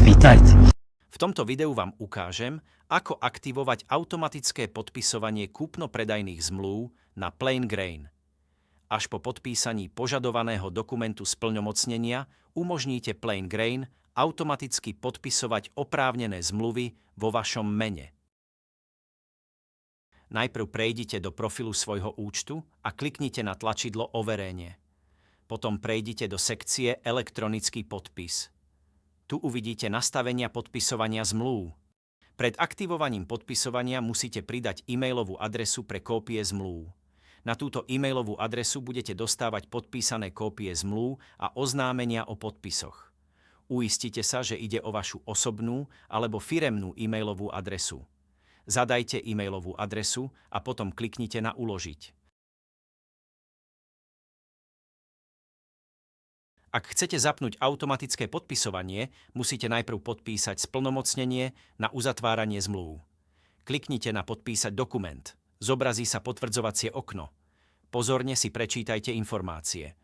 Vítajte. V tomto videu vám ukážem, ako aktivovať automatické podpisovanie kúpno-predajných zmluv na PlainGrain. Až po podpísaní požadovaného dokumentu splnomocnenia umožníte PlainGrain automaticky podpisovať oprávnené zmluvy vo vašom mene. Najprv prejdite do profilu svojho účtu a kliknite na tlačidlo Overenie. Potom prejdite do sekcie Elektronický podpis. Tu uvidíte nastavenia podpisovania zmluv. Pred aktivovaním podpisovania musíte pridať e-mailovú adresu pre kópie zmluv. Na túto e-mailovú adresu budete dostávať podpísané kópie zmluv a oznámenia o podpisoch. Uistite sa, že ide o vašu osobnú alebo firemnú e-mailovú adresu. Zadajte e-mailovú adresu a potom kliknite na Uložiť. Ak chcete zapnúť automatické podpisovanie, musíte najprv podpísať splnomocnenie na uzatváranie zmluv. Kliknite na Podpísať dokument. Zobrazí sa potvrdzovacie okno. Pozorne si prečítajte informácie.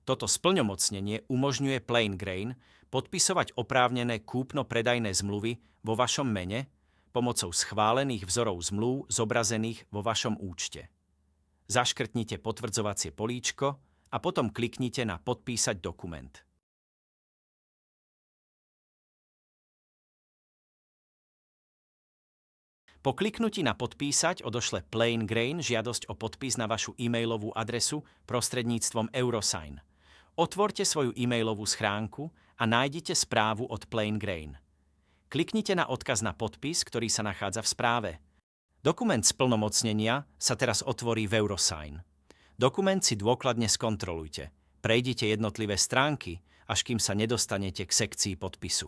Toto splnomocnenie umožňuje PlainGrain podpisovať oprávnené kúpno-predajné zmluvy vo vašom mene pomocou schválených vzorov zmluv zobrazených vo vašom účte. Zaškrtnite potvrdzovacie políčko a potom kliknite na Podpísať dokument. Po kliknutí na Podpísať odošle PlainGrain žiadosť o podpis na vašu e-mailovú adresu prostredníctvom Eurosign. Otvorte svoju e-mailovú schránku a nájdite správu od PlainGrain. Kliknite na odkaz na podpis, ktorý sa nachádza v správe. Dokument splnomocnenia sa teraz otvorí v Eurosign. Dokument si dôkladne skontrolujte. Prejdite jednotlivé stránky, až kým sa nedostanete k sekcii podpisu.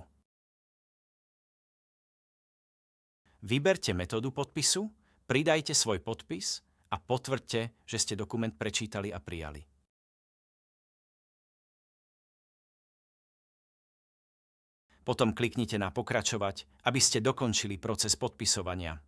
Vyberte metódu podpisu, pridajte svoj podpis a potvrďte, že ste dokument prečítali a prijali. Potom kliknite na Pokračovať, aby ste dokončili proces podpisovania.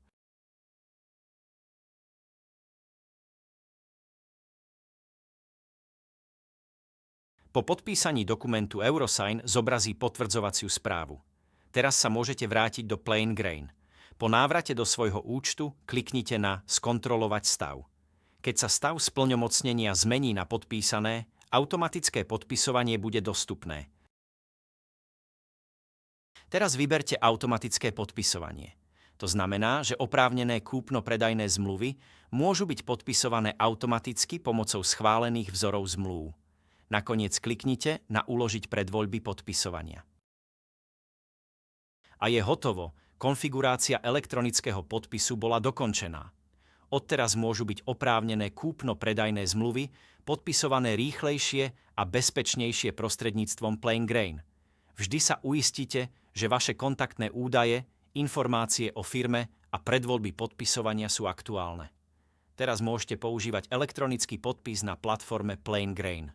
Po podpísaní dokumentu Eurosign zobrazí potvrdzovaciu správu. Teraz sa môžete vrátiť do PlainGrain. Po návrate do svojho účtu kliknite na Skontrolovať stav. Keď sa stav splnomocnenia zmení na podpísané, automatické podpisovanie bude dostupné. Teraz vyberte automatické podpisovanie. To znamená, že oprávnené kúpno-predajné zmluvy môžu byť podpisované automaticky pomocou schválených vzorov zmluv. Nakoniec kliknite na Uložiť predvoľby podpisovania. A je hotovo, konfigurácia elektronického podpisu bola dokončená. Odteraz môžu byť oprávnené kúpno-predajné zmluvy podpisované rýchlejšie a bezpečnejšie prostredníctvom PlainGrain. Vždy sa uistite, že vaše kontaktné údaje, informácie o firme a predvoľby podpisovania sú aktuálne. Teraz môžete používať elektronický podpis na platforme PlainGrain.